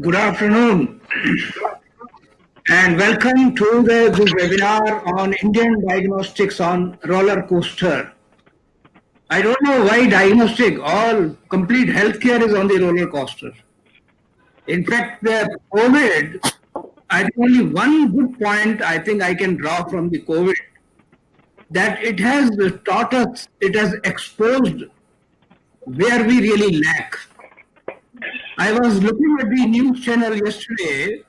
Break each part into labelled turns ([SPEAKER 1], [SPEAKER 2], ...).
[SPEAKER 1] Good afternoon and welcome to this webinar on Indian diagnostics on roller coaster. I don't know why diagnostic, all complete healthcare is on the roller coaster. In fact, the COVID, I think only one good point I think I can draw from the COVID, that it has taught us, it has exposed where we really lack. I was looking at the news channel yesterday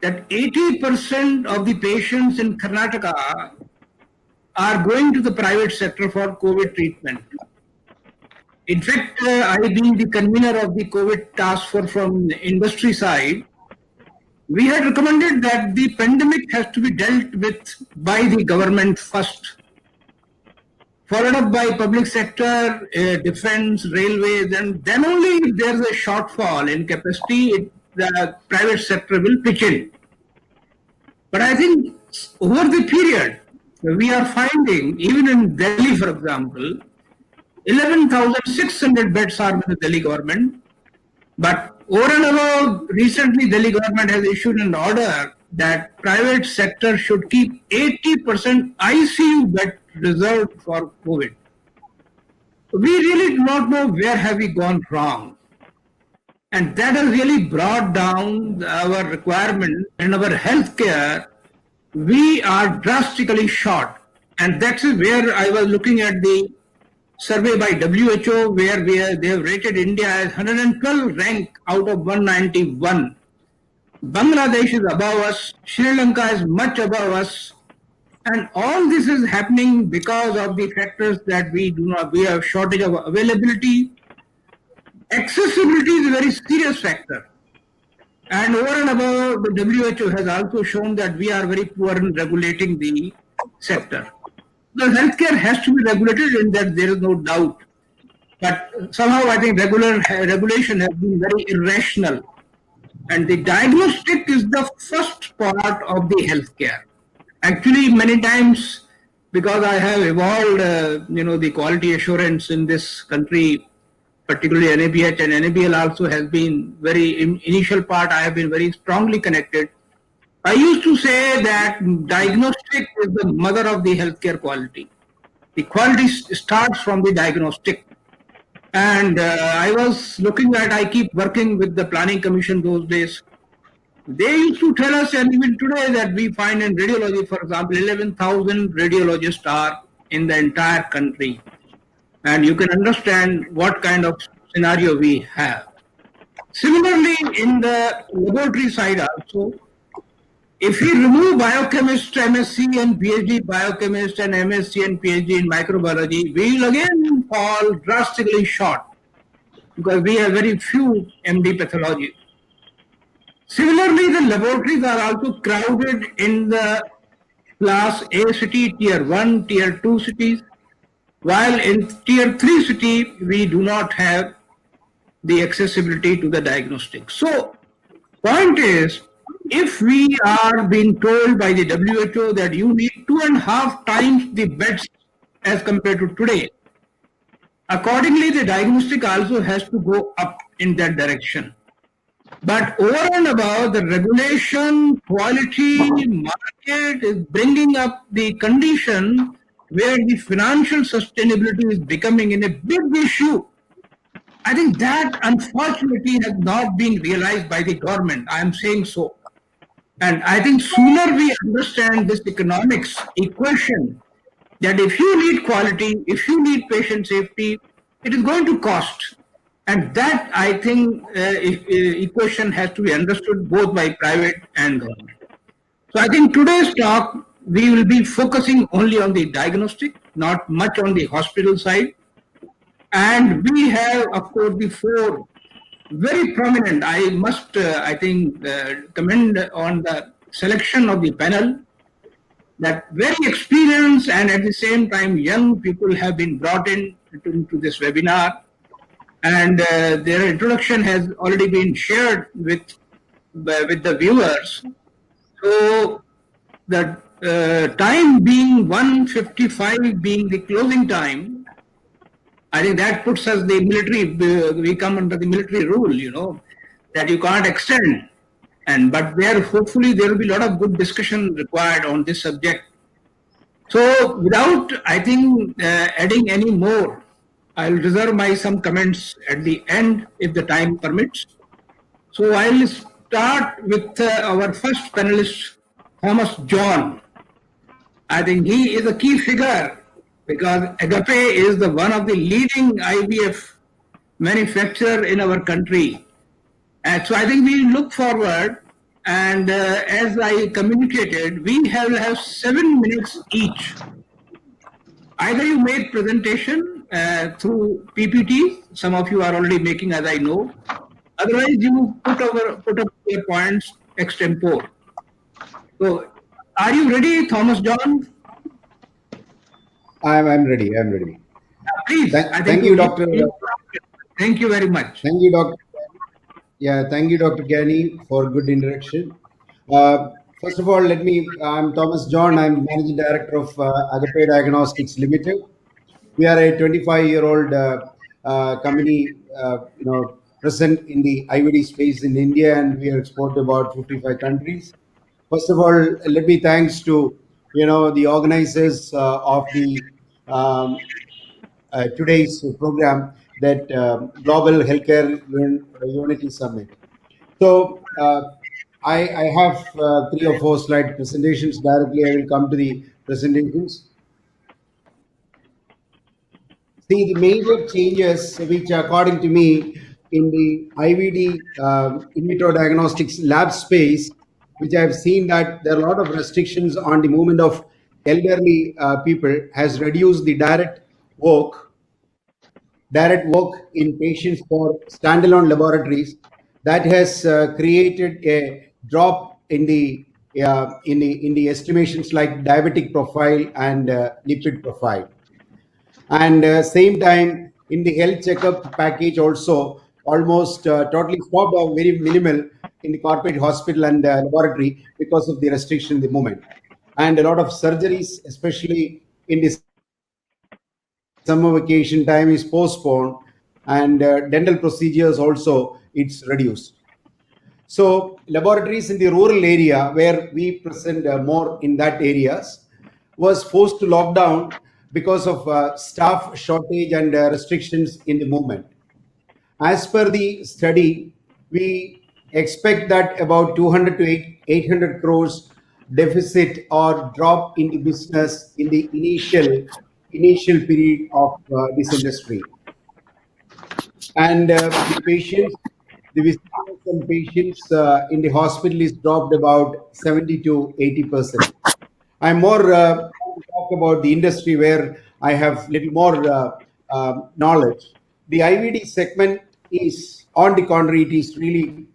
[SPEAKER 1] that 80% of the patients in Karnataka are going to the private sector for COVID treatment. In fact, I being the convener of the COVID task force from the industry side, we had recommended that the pandemic has to be dealt with by the government first, followed up by public sector, defense, railways, and then only if there's a shortfall in capacity, the private sector will pitch in. But I think over the period, we are finding, even in Delhi, for example, 11,600 beds are with the Delhi government. But over and above, recently Delhi government has issued an order that private sector should keep 80% ICU bed reserved for COVID. We really do not know where have we gone wrong. And that has really brought down our requirement in our healthcare. We are drastically short. And that's where I was looking at the survey by WHO, where they have rated India as 112 rank out of 191. Bangladesh is above us. Sri Lanka is much above us. And all this is happening because of the factors that we have shortage of availability. Accessibility is a very serious factor. And over and above, the WHO has also shown that we are very poor in regulating the sector. The healthcare has to be regulated, in that there is no doubt. But somehow I think regulation has been very irrational. And the diagnostic is the first part of the healthcare. Actually, many times, because I have evolved, the quality assurance in this country, particularly NABH, and NABL also has been very initial part. I have been very strongly connected. I used to say that diagnostic is the mother of the healthcare quality. The quality starts from the diagnostic. And I keep working with the planning commission those days. They used to tell us, and even today, that we find in radiology, for example, 11,000 radiologists are in the entire country. And you can understand what kind of scenario we have. Similarly, in the laboratory side also, if we remove biochemist, MSc and PhD biochemist and MSc and PhD in microbiology, we will again fall drastically short because we have very few MD pathology. Similarly, the laboratories are also crowded in the class A city, tier 1, tier 2 cities, while in tier 3 city, we do not have the accessibility to the diagnostic. So, point is, if we are being told by the WHO that you need 2.5 times the beds as compared to today, accordingly, the diagnostic also has to go up in that direction. But over and above, the regulation, quality, market is bringing up the condition where the financial sustainability is becoming in a big issue. I think that unfortunately has not been realized by the government. I am saying so. And I think sooner we understand this economics equation, that if you need quality, if you need patient safety, it is going to cost. And that, I think, equation has to be understood both by private and government. So I think today's talk, we will be focusing only on the diagnostic, not much on the hospital side. And we have, of course, the four very prominent, I must, commend on the selection of the panel, that very experienced and at the same time young people have been brought into this webinar. And their introduction has already been shared with the viewers. So the time being 1:55 being the closing time, I think that puts us the military, we come under the military rule, that you can't extend. But there, hopefully, there will be a lot of good discussion required on this subject. So, without, I think, adding any more, I'll reserve my some comments at the end if the time permits. So, I'll start with our first panelist, Thomas John. I think he is a key figure because Agape is the one of the leading IVF manufacturer in our country. And so I think we look forward, and as I communicated, we have 7 minutes each. Either you make presentation through PPT, some of you are already making, as I know. Otherwise, you put up your points extempore. So, are you ready, Thomas John?
[SPEAKER 2] I'm ready. I'm ready.
[SPEAKER 1] Please,
[SPEAKER 2] Thank you, Doctor.
[SPEAKER 1] Thank you very much.
[SPEAKER 2] Thank you, Doctor. Yeah, thank you, Dr. Gani, for good introduction. First of all, I'm Thomas John. I'm Managing Director of Agape Diagnostics Limited. We are a 25-year-old company, present in the IVD space in India, and we export to about 55 countries. First of all, let me thanks to the organizers of the today's program, that Global Healthcare Unity Summit. So I have 3 or 4 slide presentations. Directly, I will come to the presentations. See, the major changes which, according to me, in the IVD in vitro diagnostics lab space, which I have seen that there are a lot of restrictions on the movement of elderly people, has reduced the direct work in patients for standalone laboratories. That has created a drop in the estimations like diabetic profile and lipid profile. And same time, in the health checkup package also, almost totally stopped or very minimal in the corporate hospital and laboratory because of the restriction in the movement. And a lot of surgeries, especially in the summer vacation time, is postponed, and dental procedures also, it's reduced. So laboratories in the rural area, where we present more in that areas, was forced to lock down because of staff shortage and restrictions in the movement. As per the study, we expect that about 200 to 800 crores deficit or drop in the business in the initial period of this industry. And the visitors and patients in the hospital is dropped about 70 to 80%. I'm more to talk about the industry where I have little more knowledge. The IVD segment is, on the contrary, it is really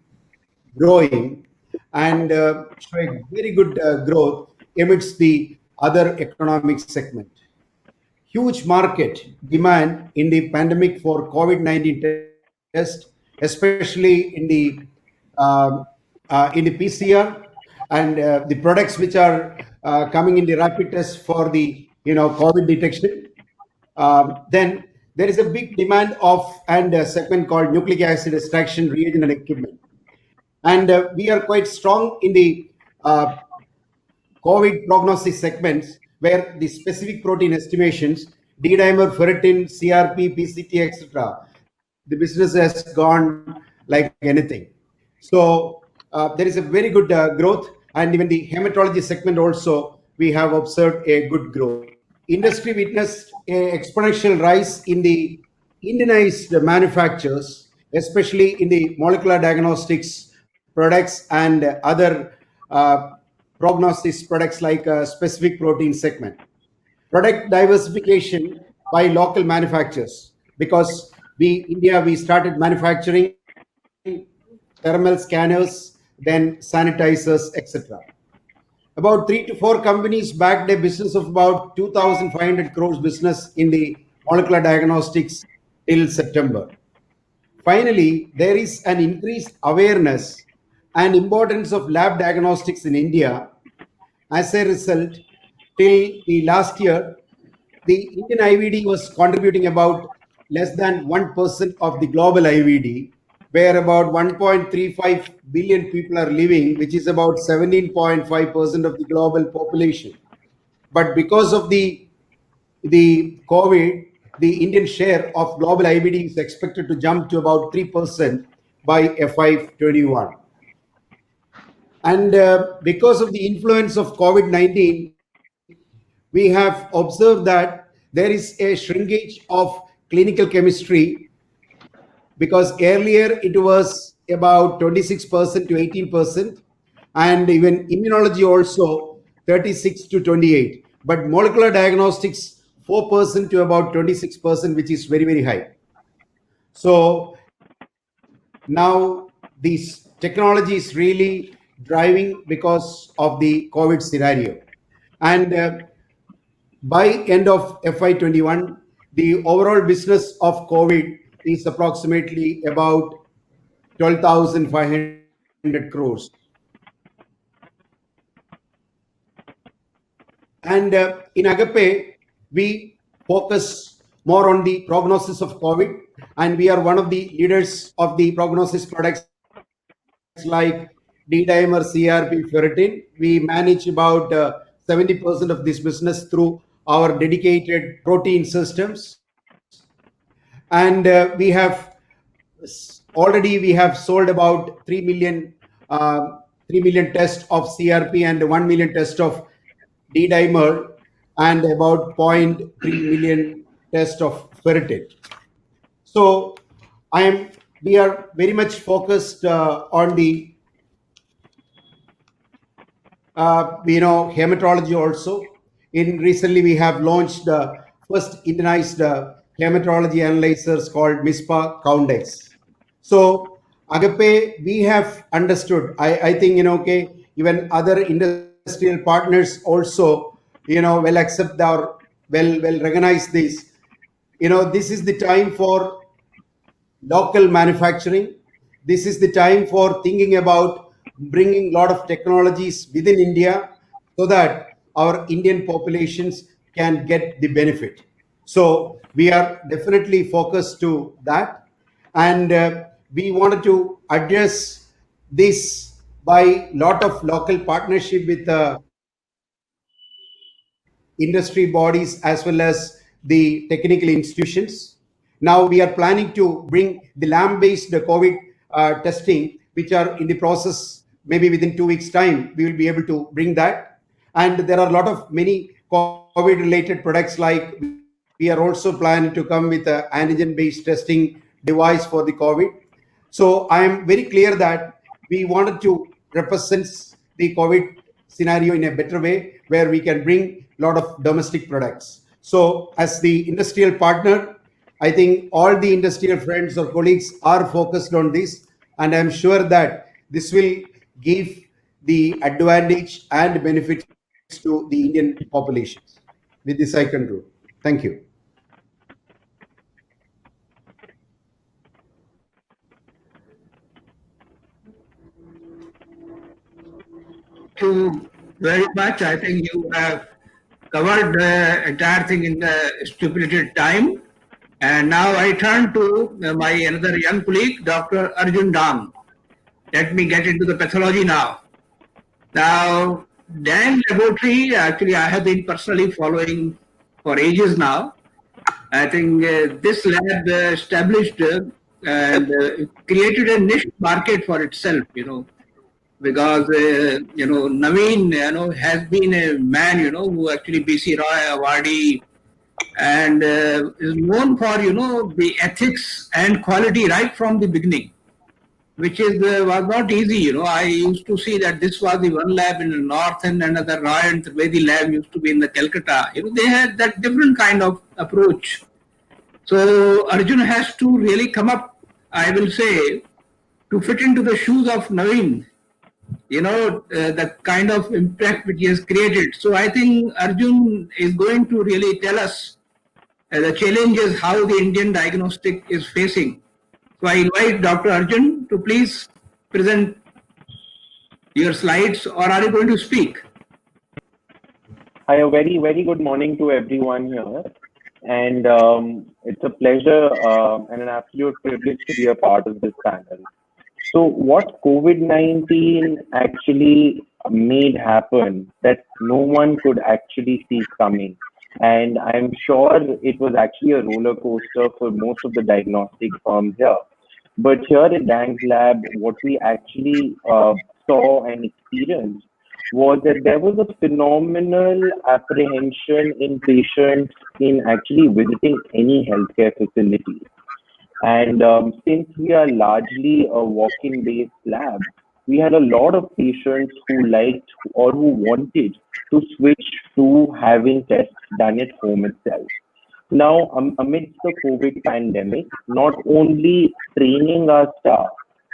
[SPEAKER 2] growing and showing very good growth amidst the other economic segment. Huge market demand in the pandemic for COVID-19 test, especially in the PCR and the products which are coming in the rapid test for the COVID detection. Then there is a big demand of and a segment called nucleic acid extraction reagent and equipment. And we are quite strong in the COVID prognosis segments, where the specific protein estimations, D-dimer, ferritin, CRP, PCT, etc., the business has gone like anything. So there is a very good growth, and even the hematology segment also, we have observed a good growth. Industry witnessed a exponential rise in the Indianized manufacturers, especially in the molecular diagnostics products and other prognosis products like specific protein segment. Product diversification by local manufacturers, because we started manufacturing thermal scanners, then sanitizers, etc. About 3 to 4 companies backed a business of about 2,500 crores business in the molecular diagnostics till September. Finally, there is an increased awareness and importance of lab diagnostics in India. As a result, till the last year, the Indian IVD was contributing about less than 1% of the global IVD. where about 1.35 billion people are living, which is about 17.5% of the global population. But because of the COVID, the Indian share of global IBD is expected to jump to about 3% by FY21. And because of the influence of COVID-19, we have observed that there is a shrinkage of clinical chemistry, because earlier it was about 26% to 18%, and even immunology also 36 to 28. But molecular diagnostics 4% to about 26%, which is very, very high. So now this technology is really driving because of the COVID scenario. And by end of FY21, the overall business of COVID is approximately about 12,500 crores. And in Agape, we focus more on the prognosis of COVID, and we are one of the leaders of the prognosis products like D-dimer, CRP, ferritin. We manage about 70% of this business through our dedicated protein systems. And we have sold about 3 million tests of CRP and 1 million tests of D-dimer, and about 0.3 million tests of ferritin. So we are very much focused on the hematology also. Recently we have launched the first Indianized hematology analyzers called MISPA CountX. So Agape, we have understood. I think even other industrial partners also will accept or will recognize this. This is the time for local manufacturing. This is the time for thinking about bringing a lot of technologies within India so that our Indian populations can get the benefit. So we are definitely focused to that, and we wanted to address this by lot of local partnership with industry bodies as well as the technical institutions. Now we are planning to bring the lab-based COVID testing, which are in the process. Maybe within 2 weeks' time, we will be able to bring that. And there are a lot of many COVID-related products, like we are also planning to come with an antigen-based testing device for the COVID. So I am very clear that we wanted to represent the COVID scenario in a better way, where we can bring a lot of domestic products. So as the industrial partner, I think all the industrial friends or colleagues are focused on this, and I'm sure that this will give the advantage and benefits to the Indian populations. With this, I conclude. Thank you.
[SPEAKER 1] Thank you very much. I think you have covered the entire thing in the stipulated time. And now I turn to my another young colleague, Dr. Arjun Dam. Let me get into the pathology now. Now, Dan Laboratory, actually, I have been personally following for ages now. I think this lab established and created a niche market for itself, because Naveen, has been a man, who actually BC Roy awardee, and is known for the ethics and quality right from the beginning, which is was not easy. I used to see that this was the one lab in the north and another Roy and Trivedi lab used to be in the Calcutta. They had that different kind of approach. So Arjun has to really come up, I will say, to fit into the shoes of Naveen. The kind of impact which he has created. So I think Arjun is going to really tell us the challenges how the Indian diagnostic is facing. So I invite Dr. Arjun to please present your slides, or are you going to speak?
[SPEAKER 3] Hi, a very, very good morning to everyone here. and it's a pleasure and an absolute privilege to be a part of this panel. So, what COVID-19 actually made happen that no one could actually see coming? And I'm sure it was actually a roller coaster for most of the diagnostic firms here. But here at Dang's Lab, what we actually saw and experienced was that there was a phenomenal apprehension in patients in actually visiting any healthcare facility. And since we are largely a walk-in based lab, we had a lot of patients who liked or who wanted to switch to having tests done at home itself. Now, amidst the COVID pandemic, not only training our staff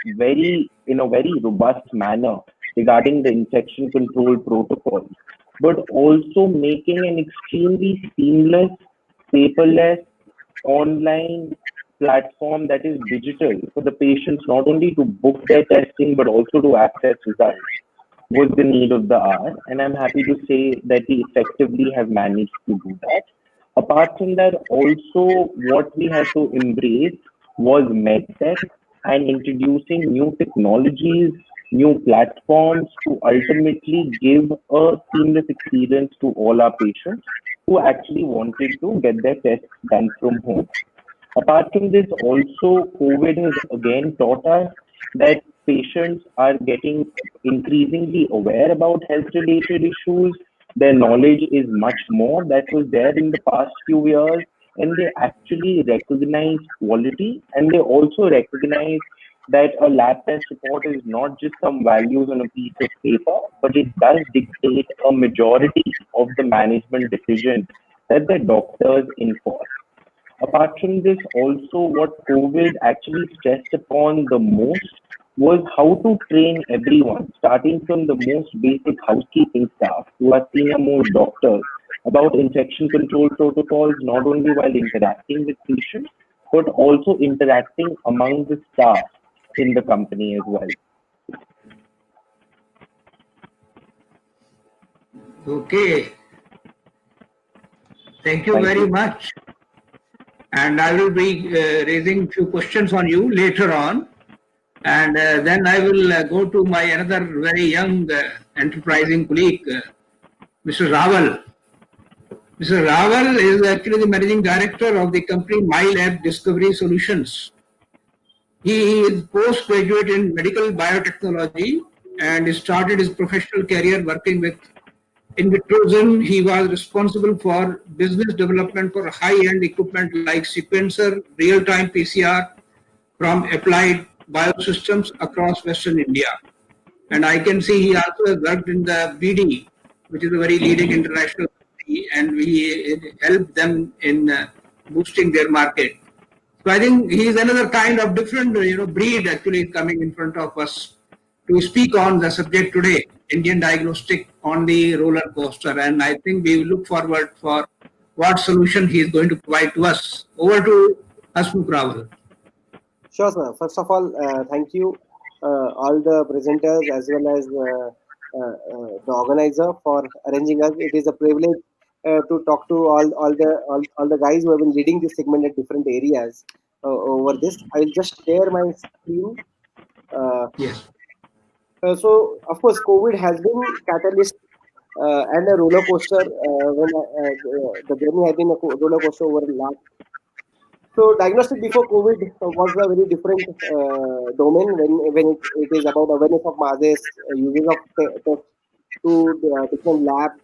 [SPEAKER 3] in a very robust manner regarding the infection control protocols, but also making an extremely seamless, paperless, online platform that is digital for the patients not only to book their testing but also to access results was the need of the hour. And I'm happy to say that we effectively have managed to do that. Apart from that, also what we had to embrace was medtech and introducing new technologies, new platforms to ultimately give a seamless experience to all our patients who actually wanted to get their tests done from home. Apart from this, also COVID has again taught us that patients are getting increasingly aware about health-related issues. Their knowledge is much more that was there in the past few years, and they actually recognize quality, and they also recognize that a lab test report is not just some values on a piece of paper, but it does dictate a majority of the management decisions that the doctors enforce. Apart from this, also what COVID actually stressed upon the most was how to train everyone, starting from the most basic housekeeping staff to our senior most doctors, about infection control protocols, not only while interacting with patients, but also interacting among the staff in the company as well.
[SPEAKER 1] Okay. Thank you
[SPEAKER 3] Thank
[SPEAKER 1] very
[SPEAKER 3] you.
[SPEAKER 1] much. And I will be raising few questions on you later on. And then I will go to my another very young enterprising colleague, Mr. Raval. Mr. Raval is actually the managing director of the company MyLab Discovery Solutions. He is postgraduate in medical biotechnology and started his professional career working with Invitrogen. He was responsible for business development for high-end equipment like sequencer, real-time PCR from Applied Biosystems across Western India. And I can see he also has worked in the BD, which is a very leading international company, and we helped them in boosting their market. So I think he is another kind of different, breed actually coming in front of us to speak on the subject today, Indian diagnostic on the roller coaster. And I think we look forward for what solution he is going to provide to us. Over to Hasmukh Rawal.
[SPEAKER 4] Sure, sir. First of all, thank you, all the presenters as well as the organizer for arranging us. It is a privilege to talk to all the guys who have been leading this segment at different areas over this. I will just share my screen.
[SPEAKER 1] Yes.
[SPEAKER 4] So, of course, COVID has been catalyst and a roller coaster. When the journey has been a roller coaster over the last. So diagnostic before COVID was a very different domain when it is about awareness of masses, using of tests to different labs.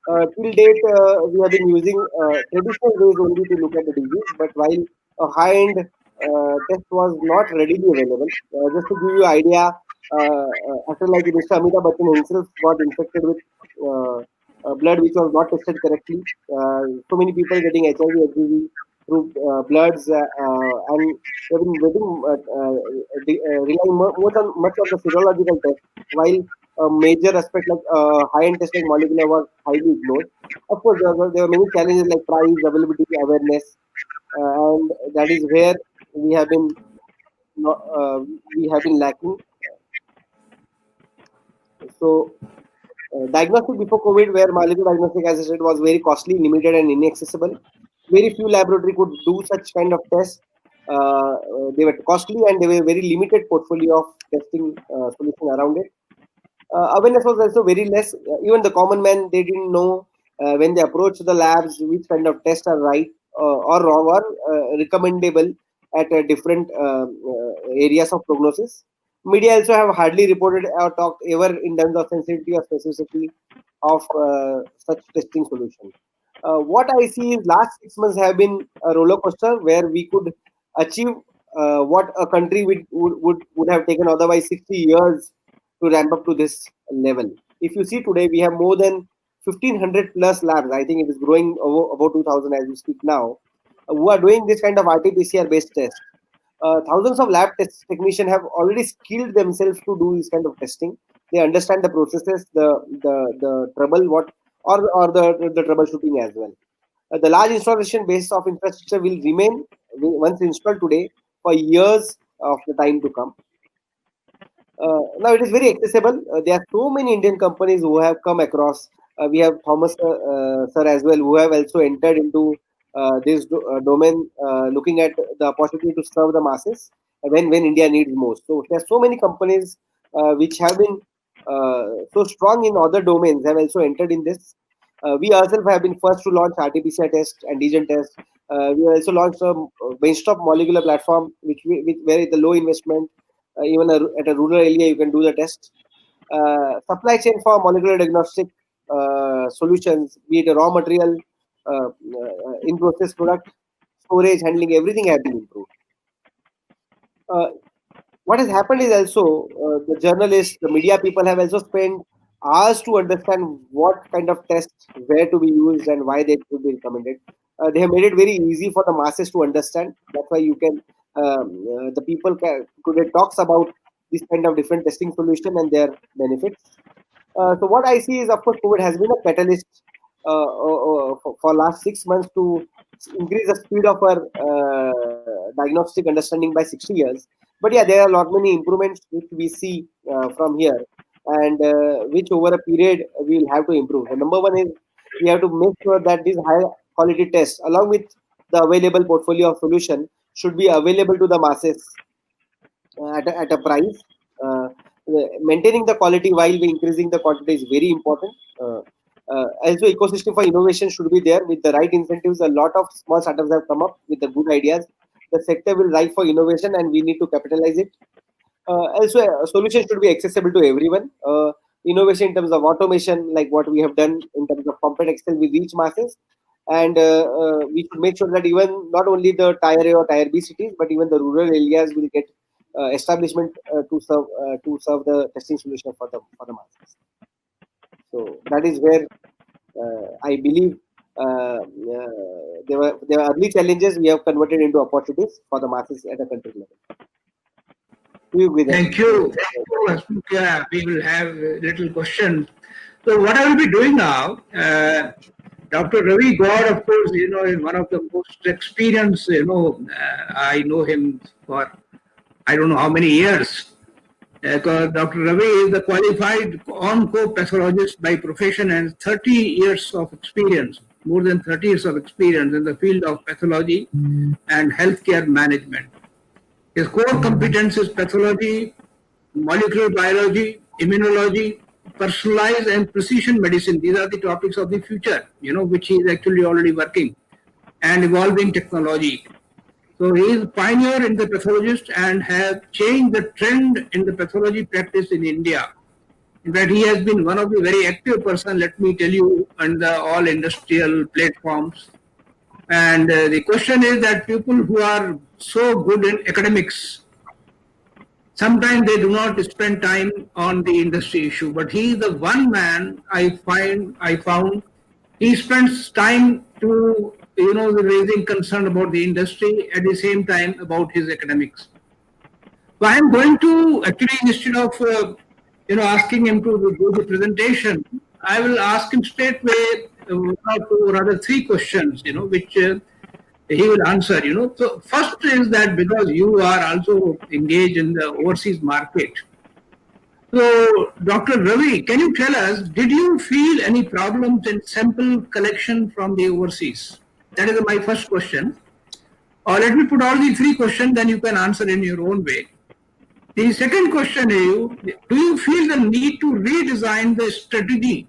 [SPEAKER 4] Till date, we have been using traditional ways only to look at the disease, but while a high-end test was not readily available. Just to give you an idea, after like Mr. Amitabh Bachchan himself got infected with blood which was not tested correctly, so many people getting HIV, HPV through bloods, and they've been relying much on the serological test, while a major aspect like high-end test like molecular was highly ignored. Of course, there were many challenges like price, availability, awareness, and that is where we have been lacking. So, diagnostic before COVID, where molecular diagnostic, as I said, was very costly, limited, and inaccessible. very few laboratory could do such kind of tests. They were costly and they were very limited portfolio of testing solution around it. Awareness was also very less. Even the common man, they didn't know when they approach the labs which kind of tests are right or wrong or recommendable at different areas of prognosis. Media also have hardly reported or talked ever in terms of sensitivity or specificity of such testing solution. What I see is last 6 months have been a roller coaster where we could achieve what a country would have taken otherwise 60 years to ramp up to this level. If you see today, we have more than 1500 plus labs. I think it is growing over, about 2000 as we speak now, who are doing this kind of RT-PCR based test. Thousands of lab test technicians have already skilled themselves to do this kind of testing. They understand the processes, the trouble, what or the troubleshooting as well. The large installation base of infrastructure will remain once installed today for years of the time to come. Now it is very accessible. There are so many Indian companies who have come across. We have Thomas sir as well, who have also entered into this domain, looking at the opportunity to serve the masses when India needs most. So there are so many companies which have been so strong in other domains have also entered in this. We ourselves have been first to launch RT-PCR test, antigen test. We also launched a benchtop molecular platform, which where the low investment, even at a rural area, you can do the test. Supply chain for molecular diagnostic solutions, be it a raw material, in process product, storage, handling, everything has been improved. What has happened is also the journalists, the media people have also spent hours to understand what kind of tests, where to be used, and why they should be recommended. They have made it very easy for the masses to understand. That's why you can the people today talks about this kind of different testing solution and their benefits. So what I see is, of course, COVID has been a catalyst for last 6 months to increase the speed of our diagnostic understanding by 60 years. But yeah, there are a lot many improvements which we see from here, and which over a period we will have to improve. The number one is we have to make sure that these high quality tests, along with the available portfolio of solution, should be available to the masses at a price. Maintaining the quality while we increasing the quantity is very important. Also, ecosystem for innovation should be there with the right incentives. A lot of small startups have come up with the good ideas. The sector will ripe for innovation, and we need to capitalize it. Also, a solution should be accessible to everyone. Innovation in terms of automation, like what we have done in terms of Compact Excel, we reach masses, and we should make sure that even not only the tier A or tier B cities, but even the rural areas will get establishment to serve the testing solution for the masses. So that is where I believe there were early challenges we have converted into opportunities for the masses at a country level.
[SPEAKER 1] Thank you. Yeah, we will have a little question. So what I will be doing now, Dr. Ravi Gaur, of course, is one of the most experienced, I know him for I don't know how many years. Because Dr. Ravi is a qualified oncopathologist by profession and 30 years of experience, more than 30 years of experience in the field of pathology and healthcare management. His core competence is pathology, molecular biology, immunology, personalized and precision medicine. These are the topics of the future, which he is actually already working, and evolving technology. So he is a pioneer in the pathologist and has changed the trend in the pathology practice in India. In fact, he has been one of the very active person, let me tell you, on the all industrial platforms. And the question is that people who are so good in academics, sometimes they do not spend time on the industry issue. But he is the one man I found, he spends time to raising concern about the industry at the same time about his academics. So I am going to actually, instead of asking him to do the presentation, I will ask him straightway rather three questions, which he will answer. So first is that because you are also engaged in the overseas market. So, Dr. Ravi, can you tell us, did you feel any problems in sample collection from the overseas? That is my first question. Or let me put all the three questions, then you can answer in your own way. The second question is, do you feel the need to redesign the strategy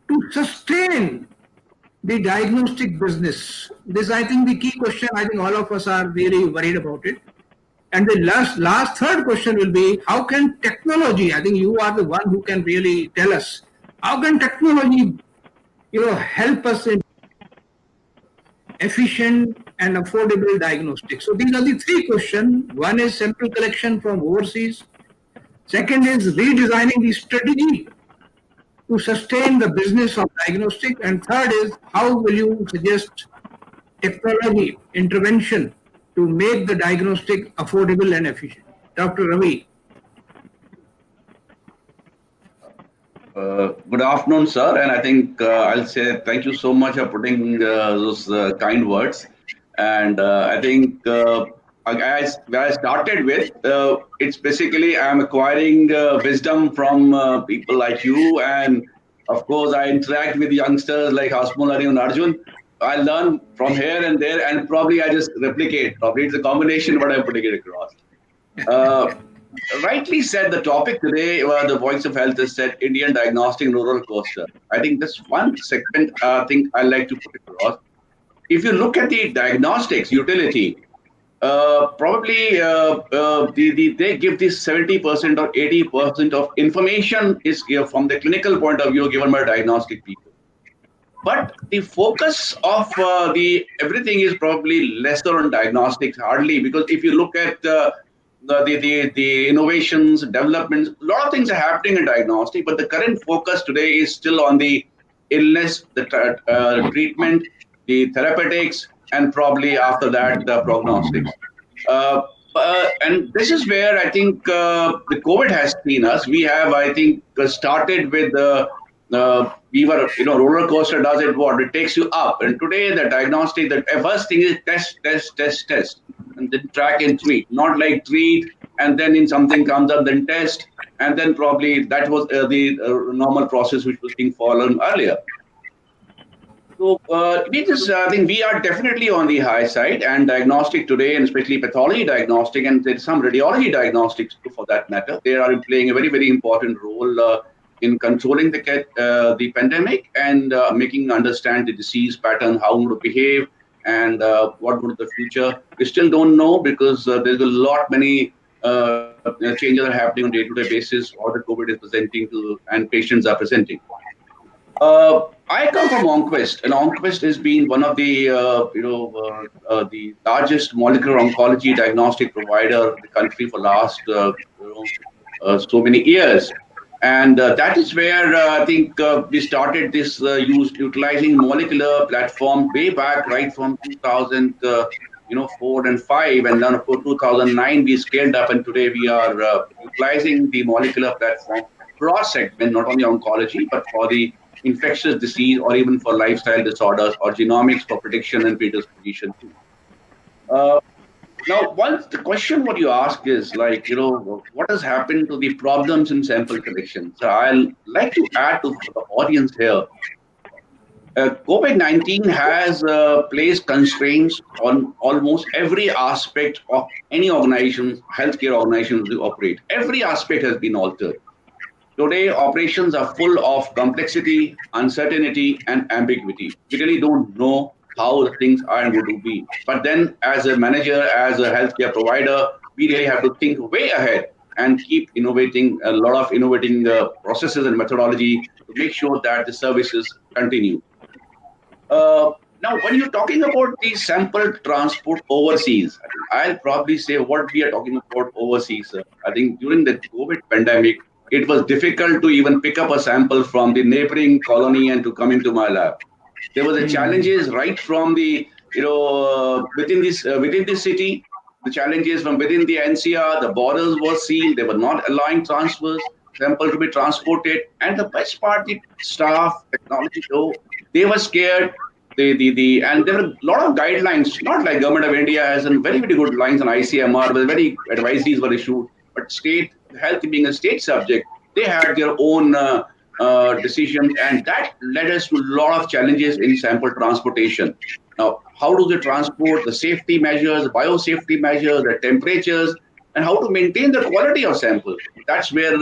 [SPEAKER 1] to sustain the diagnostic business? This, I think, the key question. I think all of us are really worried about it. And the last third question will be, how can technology, I think you are the one who can really tell us, how can technology, help us in efficient and affordable diagnostics? So these are the three questions. One is sample collection from overseas. Second is redesigning the strategy to sustain the business of diagnostic. And third is, how will you suggest technology intervention to make the diagnostic affordable and efficient? Dr. Ravi.
[SPEAKER 5] Good afternoon, sir. And I think I'll say thank you so much for putting those kind words. And I think as I started with, it's basically I'm acquiring wisdom from people like you. And of course, I interact with youngsters like Hasmul and Arjun. I learn from here and there, and probably I just replicate. Probably it's a combination, but I'm putting it across. Rightly said, the topic today, the Voice of Health has said Indian diagnostic roller coaster. I think this one segment, thing I like to put across. If you look at the diagnostics utility, probably they give this 70% or 80% of information is from the clinical point of view given by diagnostic people. But the focus of the everything is probably lesser on diagnostics, hardly, because if you look at the innovations, developments, a lot of things are happening in diagnostic, but the current focus today is still on the illness, the treatment, the therapeutics, and probably after that, the prognostics. And this is where I think the COVID has seen us. We have, I think, started with we were, roller coaster does it what? It takes you up. And today, the diagnostic, the first thing is test, and then track and treat. Not like treat, and then in something comes up, then test, and then probably that was the normal process which was being followed earlier. So I think we are definitely on the high side, and diagnostic today, and especially pathology diagnostic, and there's some radiology diagnostics too, for that matter. They are playing a very, very important role in controlling the pandemic and making understand the disease pattern, how it would behave, and what would the future. We still don't know because there's a lot many changes are happening on day-to-day basis. What the COVID is presenting to, and patients are presenting. I come from Onquest, and Onquest has been one of the the largest molecular oncology diagnostic provider in the country for last so many years. And that is where I think we started this utilizing molecular platform way back, right from 2004 and 5, and then of course 2009 we scaled up, and today we are utilizing the molecular platform cross segment, not only oncology but for the infectious disease or even for lifestyle disorders or genomics for prediction and predisposition too. Now, once the question what you ask is like, what has happened to the problems in sample collection? So I'll like to add to the audience here. COVID-19 has placed constraints on almost every aspect of any organization, healthcare organization to operate. Every aspect has been altered. Today, operations are full of complexity, uncertainty, and ambiguity. We really don't know how the things are going to be. But then, as a manager, as a healthcare provider, we really have to think way ahead and keep innovating a lot of innovating processes and methodology to make sure that the services continue. Now, when you're talking about the sample transport overseas, I'll probably say what we are talking about overseas. I think during the COVID pandemic, it was difficult to even pick up a sample from the neighboring colony and to come into my lab. There were the challenges right from the within this city, the challenges from within the NCR, the borders were sealed, they were not allowing transfers, sample to be transported, and the best part, the staff, technology, they were scared. And there were a lot of guidelines, not like Government of India has some very, very good lines on ICMR, but very advisories were issued. But state health being a state subject, they had their own decisions, and that led us to a lot of challenges in sample transportation. Now, how do they transport the safety measures, the biosafety measures, the temperatures, and how to maintain the quality of samples? That's where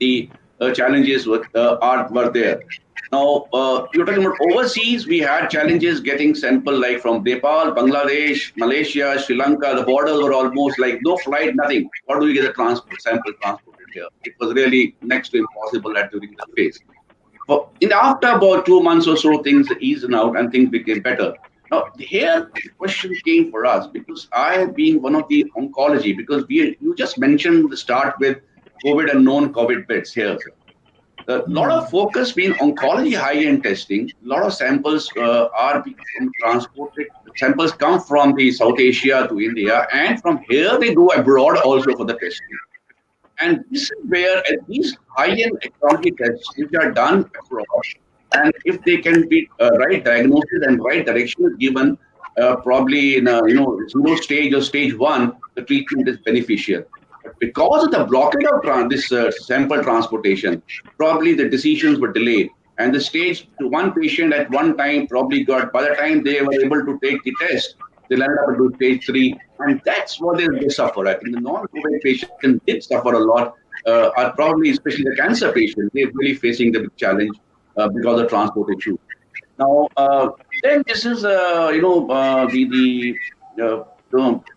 [SPEAKER 5] the challenges were there. Now, you're talking about overseas, we had challenges getting sample like from Nepal, Bangladesh, Malaysia, Sri Lanka. The borders were almost like no flight, nothing. How do we get the sample transported here? It was really next to impossible during the phase. But after about 2 months or so, things eased out and things became better. Now, here the question came for us because I, being one of the oncology, because you just mentioned the start with COVID and non-COVID beds here. A lot of focus being oncology high-end testing. A lot of samples are being transported. Samples come from the South Asia to India, and from here they go abroad also for the testing. And this is where these high-end oncology tests, which are done abroad, and if they can be right diagnosis and right direction given, probably in a zero stage or stage 1, the treatment is beneficial. But because of the blockade of this sample transportation, probably the decisions were delayed, and the stage 1 patient at one time probably got. By the time they were able to take the test, they landed up to stage 3, and that's what they suffer. I think the non-COVID patients did suffer a lot. Are probably, especially the cancer patients, they're really facing the big challenge because of transport issue. Now, then this is the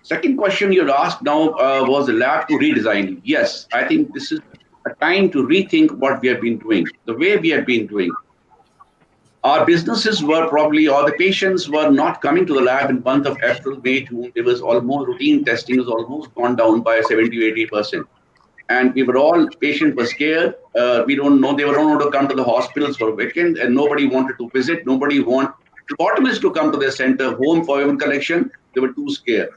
[SPEAKER 5] second question you asked now was the lab to redesign. Yes, I think this is a time to rethink what we have been doing, the way we have been doing. Our businesses were probably, or the patients were not coming to the lab in month of April, May, June. There was almost routine testing was almost gone down by 70 to 80%. And we were all, patients were scared. We don't know, they were not able to come to the hospitals for a weekend, and nobody wanted to visit. Nobody wanted phlebotomists to come to their center, home for even collection. They were too scared.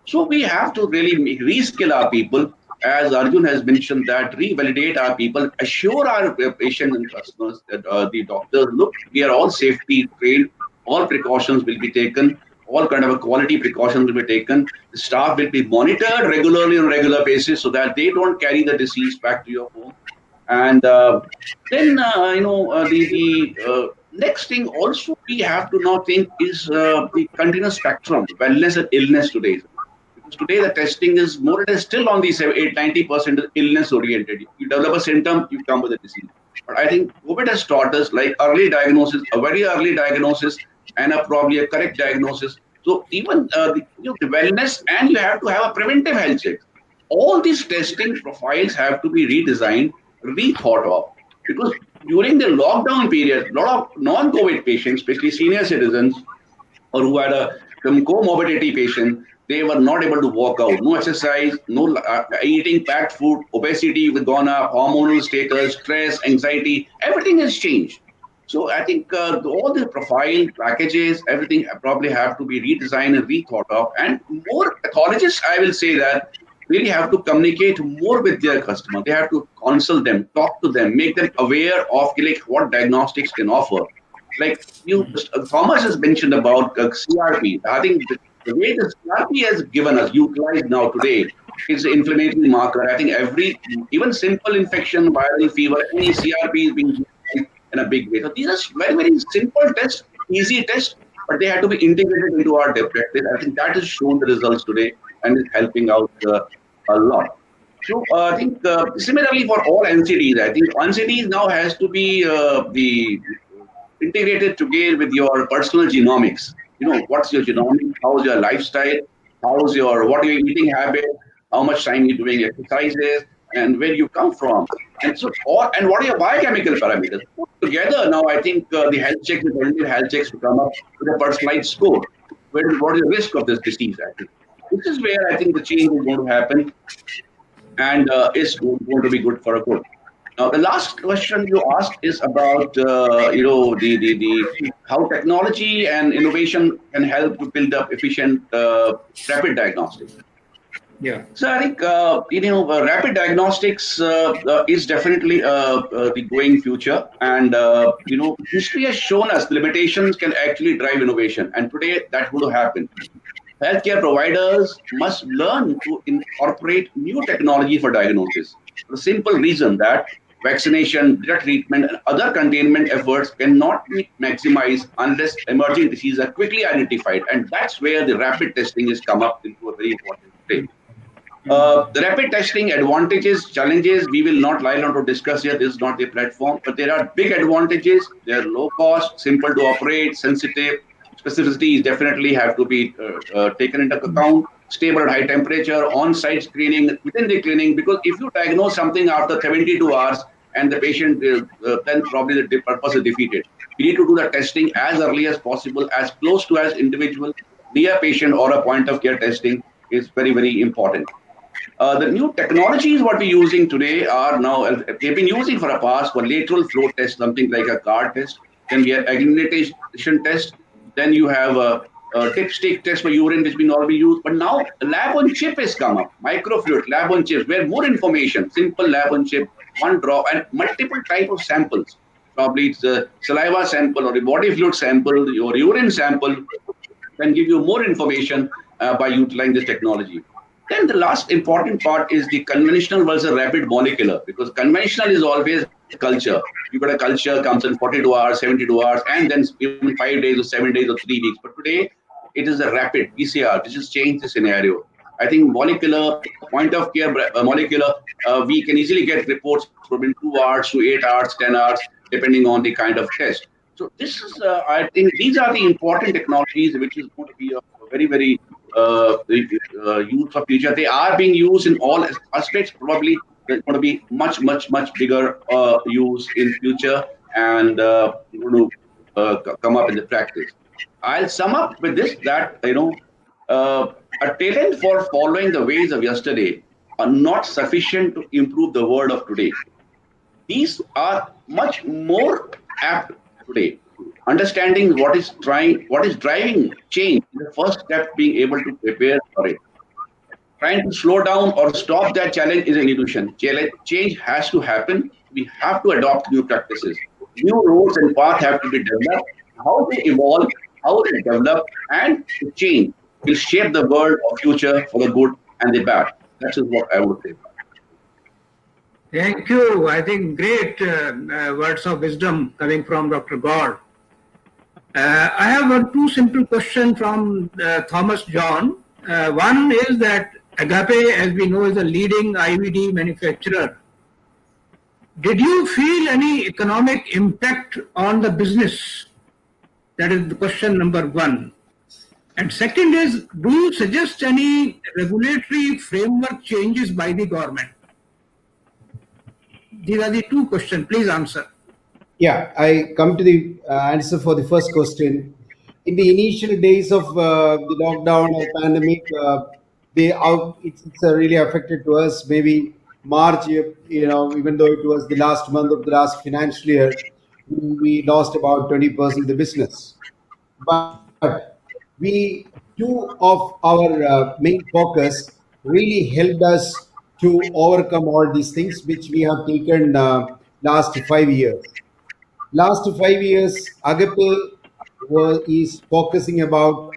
[SPEAKER 5] So we have to really reskill our people, as Arjun has mentioned, that revalidate our people, assure our patients and customers that the doctors, look, we are all safety trained, all precautions will be taken, all kind of a quality precautions will be taken. The staff will be monitored regularly on a regular basis so that they don't carry the disease back to your home. And then, the next thing also we have to now think is the continuous spectrum, wellness and illness today. Because today the testing is more or less still on the 90% illness oriented. You develop a symptom, you come with a disease. But I think COVID has taught us like early diagnosis, a very early diagnosis, and probably a correct diagnosis. So even the wellness, and you have to have a preventive health check. All these testing profiles have to be redesigned, rethought of, because during the lockdown period, a lot of non-COVID patients, especially senior citizens, or who had some comorbidity patient, they were not able to walk out. No exercise, no eating packed food, obesity was gone up, hormonal status, stress, anxiety, everything has changed. So I think all the profile packages, everything probably have to be redesigned and rethought of. And more pathologists, I will say that, really have to communicate more with their customer. They have to consult them, talk to them, make them aware of like what diagnostics can offer. Like Thomas has mentioned about CRP. I think the way the CRP has given us, utilized now today, is the inflammatory marker. I think even simple infection, viral fever, any CRP is being used in a big way. So these are very, very simple tests, easy tests, but they have to be integrated into our practice. I think that has shown the results today and is helping out a lot. So I think similarly for all NCDs, I think NCDs now has to be integrated together with your personal genomics. What's your genomics? How's your lifestyle? What are your eating habits? How much time you're doing exercises? And where you come from? And so, and what are your biochemical parameters? Put together now, I think the health checks, the preventive health checks to come up with a personalized score. What is the risk of this disease? I think this is where I think the change is going to happen, and is going to be good for a good. Now, the last question you asked is about the how technology and innovation can help to build up efficient rapid diagnostics.
[SPEAKER 1] Yeah.
[SPEAKER 5] So I think rapid diagnostics is definitely the going future, and history has shown us the limitations can actually drive innovation, and today that's going to happen. Healthcare providers must learn to incorporate new technology for diagnosis. For the simple reason that vaccination, drug treatment, and other containment efforts cannot be maximized unless emerging diseases are quickly identified. And that's where the rapid testing has come up into a very important play. The rapid testing advantages, challenges, we will not lie down to discuss here. This is not the platform, but there are big advantages. They are low cost, simple to operate, sensitive. Specificities definitely have to be taken into account. Stable at high temperature, on-site screening within the clinic. Because if you diagnose something after 72 hours and the patient, then probably the purpose is defeated. We need to do the testing as early as possible, as close to as individual, near patient or a point of care testing is very, very important. The new technologies what we're using today are now, they've been using for a past for lateral flow test, something like a card test. Then we have agglutination test. Then you have a dipstick test for urine, which we normally use. But now lab on chip has come up, microfluid, lab on chip, where more information, simple lab on chip, one drop, and multiple type of samples. Probably it's a saliva sample or a body fluid sample, your urine sample, can give you more information by utilizing this technology. Then the last important part is the conventional versus rapid molecular, because conventional is always culture. You got a culture comes in 42 hours, 72 hours, and then even 5 days or 7 days or 3 weeks. But today it is a rapid PCR, which has changed the scenario. I think molecular, point of care molecular, we can easily get reports from 2 hours to 8 hours, 10 hours, depending on the kind of test. So this is, I think these are the important technologies which is going to be a very, very used for future. They are being used in all aspects. Probably there's going to be much, much, much bigger use in future and going to come up in the practice. I'll sum up with this that a talent for following the ways of yesterday are not sufficient to improve the world of today. These are much more apt today. Understanding what is driving change is the first step, being able to prepare for it. Trying to slow down or stop that challenge is an illusion. Change has to happen. We have to adopt new practices. New roads and paths have to be developed. How they evolve, how they develop, and to change will shape the world of future for the good and the bad. That is what I would say.
[SPEAKER 1] Thank you. I think great words of wisdom coming from Dr. Gaur. I have two simple questions from Thomas John. One is that Agape, as we know, is a leading IVD manufacturer. Did you feel any economic impact on the business? That is the question number one. And second is, do you suggest any regulatory framework changes by the government? These are the two questions. Please answer.
[SPEAKER 2] Yeah, I come to the answer for the first question. In the initial days of the lockdown or pandemic, it's really affected to us. Maybe March, even though it was the last month of the last financial year, we lost about 20% of the business. But two of our main focus really helped us to overcome all these things, which we have taken last 5 years. Last 5 years, Agape is focusing about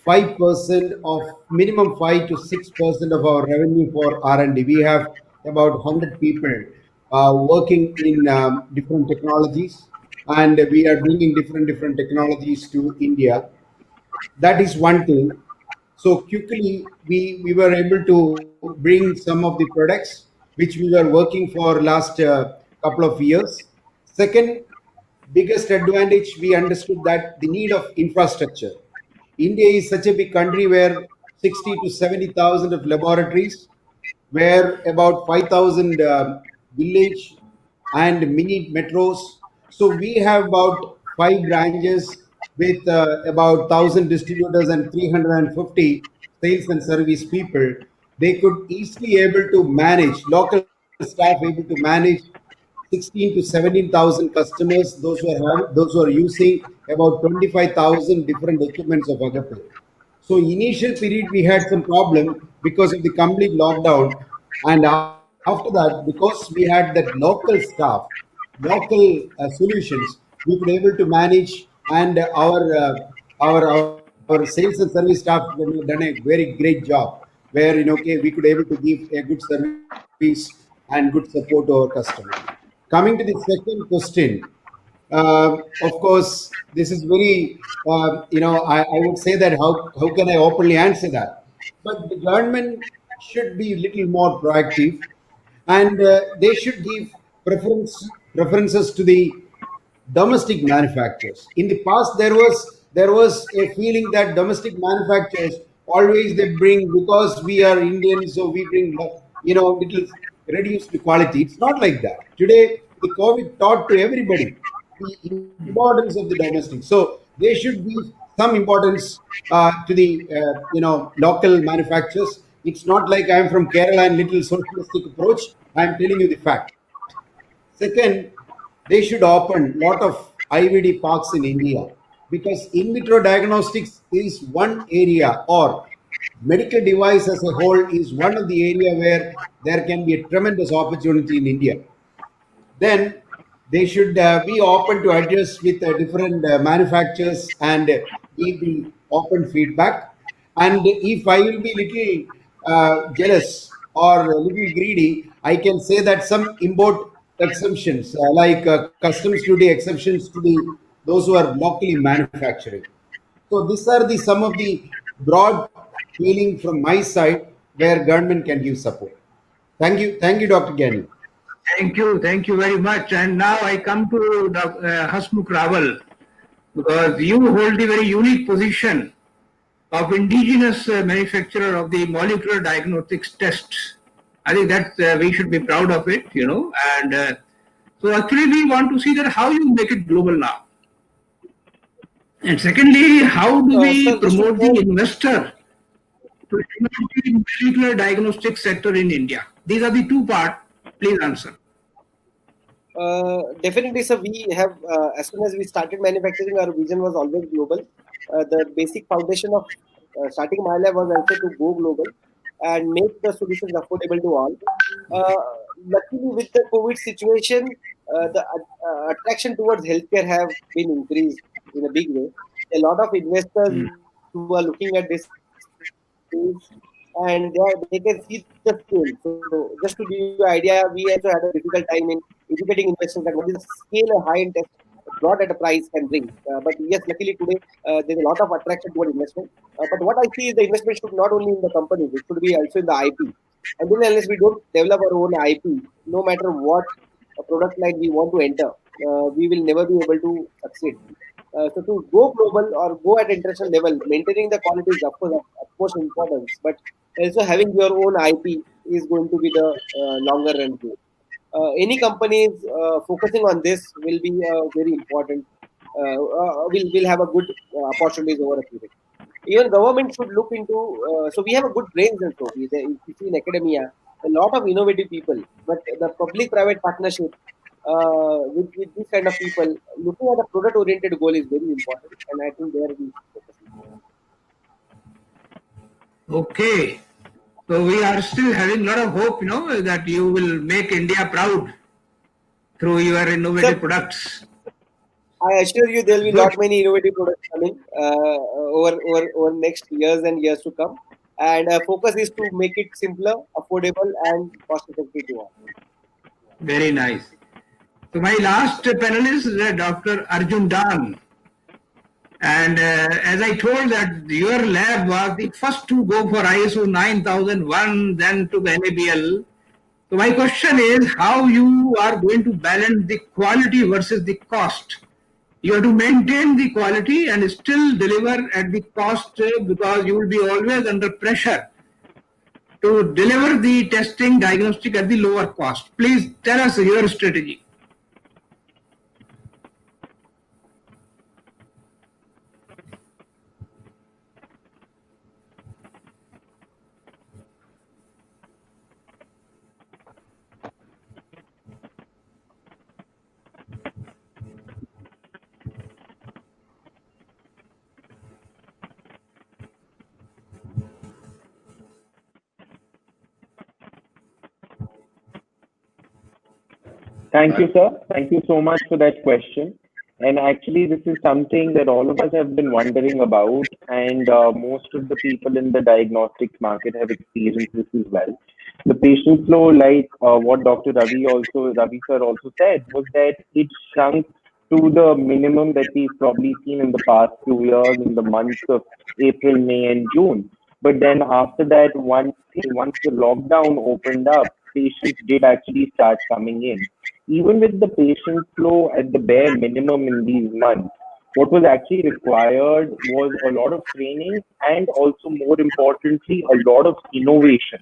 [SPEAKER 2] 5% of minimum 5 to 6% of our revenue for R&D. We have about 100 people working in different technologies, and we are bringing different technologies to India. That is one thing. So quickly, we were able to bring some of the products which we were working for last couple of years. Second biggest advantage, we understood that the need of infrastructure. India is such a big country where 60 to 70,000 of laboratories, where about 5,000 village and mini metros. So we have about 5 branches with about 1,000 distributors and 350 sales and service people. They could easily able to manage, local staff able to manage 16 to 17,000 customers, those who are using about 25,000 different equipments of Agape. So initial period we had some problem because of the complete lockdown, and after that, because we had that local staff, local solutions, we could able to manage, and our sales and service staff have done a very great job, where we could able to give a good service and good support to our customers. Coming to the second question, of course, this is very, I would say that how can I openly answer that? But the government should be a little more proactive, and they should give preferences to the domestic manufacturers. In the past, there was a feeling that domestic manufacturers always they bring, because we are Indians, so we bring little reduced quality. It's not like that. Today, the COVID taught to everybody the importance of the domestic. So they should give some importance to the local manufacturers. It's not like I'm from Kerala and little socialistic approach. I'm telling you the fact. Second, they should open lot of IVD parks in India, because in vitro diagnostics is one area, or medical device as a whole is one of the area where there can be a tremendous opportunity in India. Then they should be open to adjust with different manufacturers and give the open feedback. And if I will be little jealous or a little greedy, I can say that some import exemptions, like customs duty exceptions to the those who are locally manufacturing. So these are the some of the broad feeling from my side where government can give support. Thank you, Dr. Gani.
[SPEAKER 1] Thank you very much. And now I come to Hasmukh Rawal, because you hold the very unique position of indigenous manufacturer of the molecular diagnostics tests. I think that we should be proud of it, And so actually we want to see that how you make it global now. And secondly, how do we promote the investor to the molecular diagnostics sector in India? These are the two parts. Please answer.
[SPEAKER 4] Definitely, sir. We have, as soon as we started manufacturing, our vision was always global. The basic foundation of starting my lab was also to go global and make the solutions affordable to all. Luckily, with the COVID situation, the attraction towards healthcare have been increased in a big way. A lot of investors who are looking at this space, and they can see the scale. So, just to give you an idea, we also had a difficult time in educating investors that what is the scale a high-end test brought at a price can bring. But yes, luckily today there's a lot of attraction toward investment. But what I see is the investment should not only in the companies, it should be also in the IP. And then unless we don't develop our own IP, no matter what product line we want to enter, we will never be able to succeed. So to go global or go at international level, maintaining the quality is of course of utmost importance. But also having your own IP is going to be the longer run goal. Any companies focusing on this will be very important. Will have a good opportunities over a period. Even government should look into. So we have a good brains and so if you see in academia, a lot of innovative people. But the public-private partnership with these kind of people, looking at a product-oriented goal is very important, and I think there we focus.
[SPEAKER 1] Okay. So we are still having a lot of hope, that you will make India proud through your innovative products.
[SPEAKER 4] I assure you, there will be not many innovative products coming over next years and years to come. And focus is to make it simpler, affordable, and cost-effective to all.
[SPEAKER 1] Very nice. So my last panelist is Dr. Arjun Dan. And as I told that your lab was the first to go for ISO 9001, then to the NABL. So my question is how you are going to balance the quality versus the cost. You have to maintain the quality and still deliver at the cost, because you will be always under pressure to deliver the testing diagnostic at the lower cost. Please tell us your strategy.
[SPEAKER 3] Thank you, sir. Thank you so much for that question. And actually, this is something that all of us have been wondering about, and most of the people in the diagnostics market have experienced this as well. The patient flow, like what Ravi sir also said, was that it shrunk to the minimum that we've probably seen in the past few years in the months of April, May, and June. But then after that, once the lockdown opened up, patients did actually start coming in. Even with the patient flow at the bare minimum in these months, what was actually required was a lot of training and also, more importantly, a lot of innovation.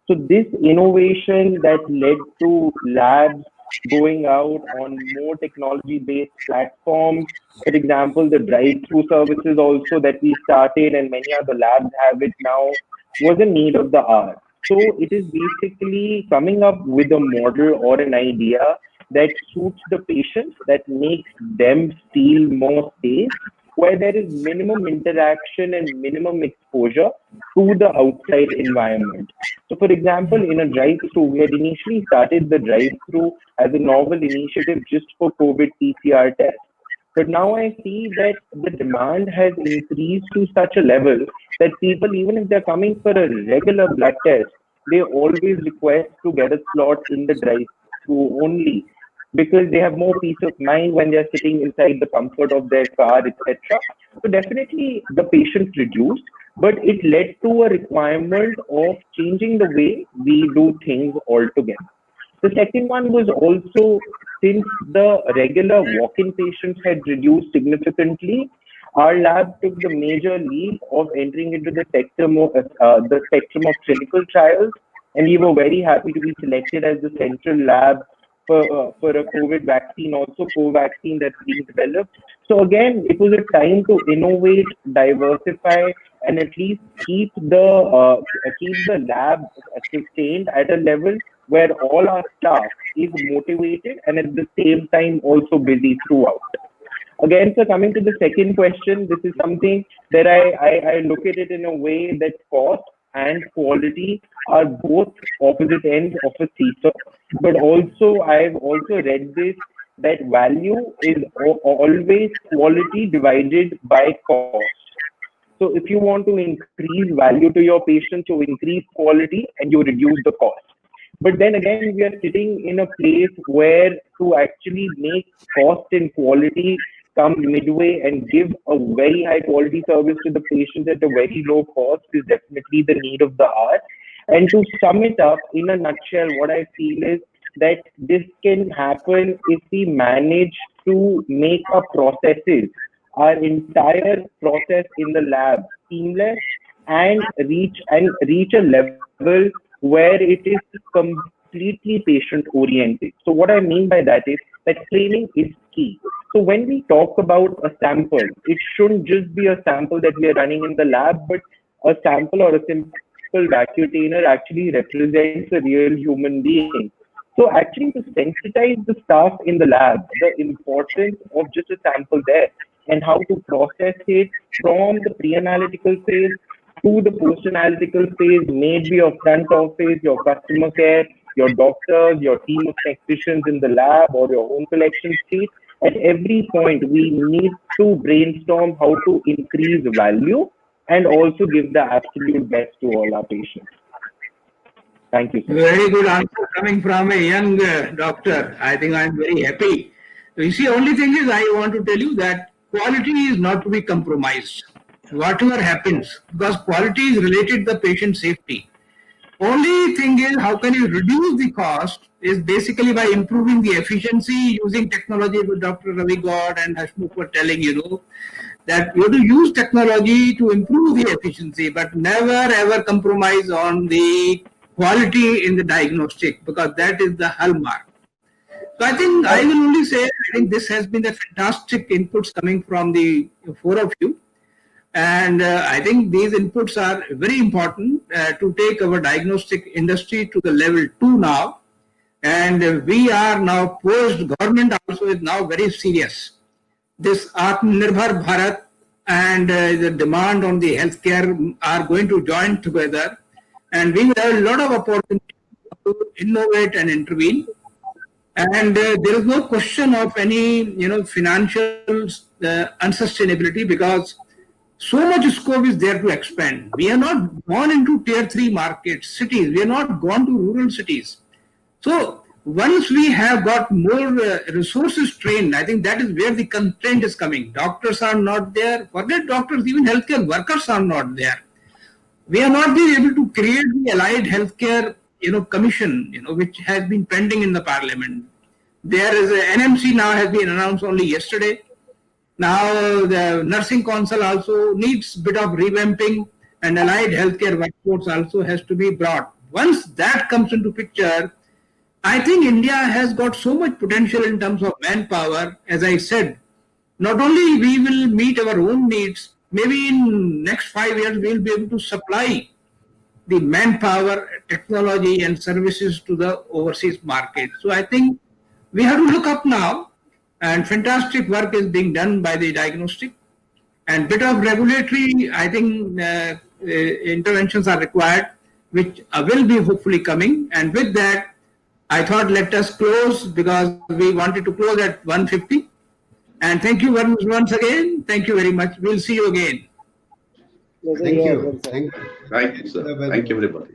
[SPEAKER 3] So this innovation that led to labs going out on more technology-based platforms, for example, the drive-through services also that we started and many other labs have it now, was a need of the hour. So it is basically coming up with a model or an idea that suits the patients, that makes them feel more safe, where there is minimum interaction and minimum exposure to the outside environment. So, for example, in a drive-through, we had initially started the drive-through as a novel initiative just for COVID PCR tests. But now I see that the demand has increased to such a level that people, even if they're coming for a regular blood test, they always request to get a slot in the drive-through only, because they have more peace of mind when they're sitting inside the comfort of their car, etc. So definitely the patients reduced, but it led to a requirement of changing the way we do things altogether. The second one was also, since the regular walk-in patients had reduced significantly, our lab took the major leap of entering into the spectrum of clinical trials, and we were very happy to be selected as the central lab for a COVID vaccine, also Covaxin that's being developed. So again, it was a time to innovate, diversify, and at least keep the lab sustained at a level where all our staff is motivated and at the same time also busy throughout. Again, sir, coming to the second question, this is something that I look at it in a way that cost and quality are both opposite ends of a seesaw. But also, I've also read this, that value is always quality divided by cost. So if you want to increase value to your patients, you increase quality and you reduce the cost. But then again, we are sitting in a place where to actually make cost and quality come midway and give a very high quality service to the patients at a very low cost is definitely the need of the hour. And to sum it up in a nutshell, what I feel is that this can happen if we manage to make our processes, our entire process in the lab, seamless and reach a level where it is completely patient oriented. So what I mean by that is that training is key. So when we talk about a sample, it shouldn't just be a sample that we are running in the lab, but a sample or a simple vacutainer actually represents a real human being. So actually to sensitize the staff in the lab, the importance of just a sample there and how to process it from the pre-analytical phase to the post-analytical phase, maybe your front office, your customer care, your doctors, your team of technicians in the lab, or your own collection state. At every point, we need to brainstorm how to increase value and also give the absolute best to all our patients. Thank you, sir.
[SPEAKER 1] Very good answer coming from a young doctor. I think I'm very happy. You see, only thing is I want to tell you that quality is not to be compromised. Whatever happens, because quality is related to the patient safety. Only thing is, how can you reduce the cost is basically by improving the efficiency using technology, which Dr. Ravi Gaud and Hashmukh were telling you, that you have to use technology to improve the efficiency, but never ever compromise on the quality in the diagnostic, because that is the hallmark. So I think I will only say, I think this has been a fantastic inputs coming from the four of you. And I think these inputs are very important to take our diagnostic industry to the level 2 now. And we are now poised, government also is now very serious. This Atmanirbhar Bharat and the demand on the healthcare are going to join together. And we will have a lot of opportunity to innovate and intervene. And there is no question of any, financial unsustainability, because so much scope is there to expand. We are not gone into tier 3 markets, cities. We are not gone to rural cities. So once we have got more resources trained, I think that is where the constraint is coming. Doctors are not there. Forget doctors, even healthcare workers are not there. We are not being able to create the allied healthcare, commission, which has been pending in the parliament. There is a NMC now has been announced only yesterday. Now the nursing council also needs bit of revamping, and allied healthcare workforce also has to be brought. Once that comes into picture, I think India has got so much potential in terms of manpower. As I said, not only we will meet our own needs, maybe in next 5 years we will be able to supply the manpower, technology and services to the overseas market. So I think we have to look up now, and fantastic work is being done by the diagnostic, and bit of regulatory, I think interventions are required, which will be hopefully coming. And with that, I thought let us close, because we wanted to close at 1:50. And thank you once again. Thank you very much. We'll see you again.
[SPEAKER 2] Thank you. Thank you.
[SPEAKER 5] Thank you, sir. Thank you, everybody.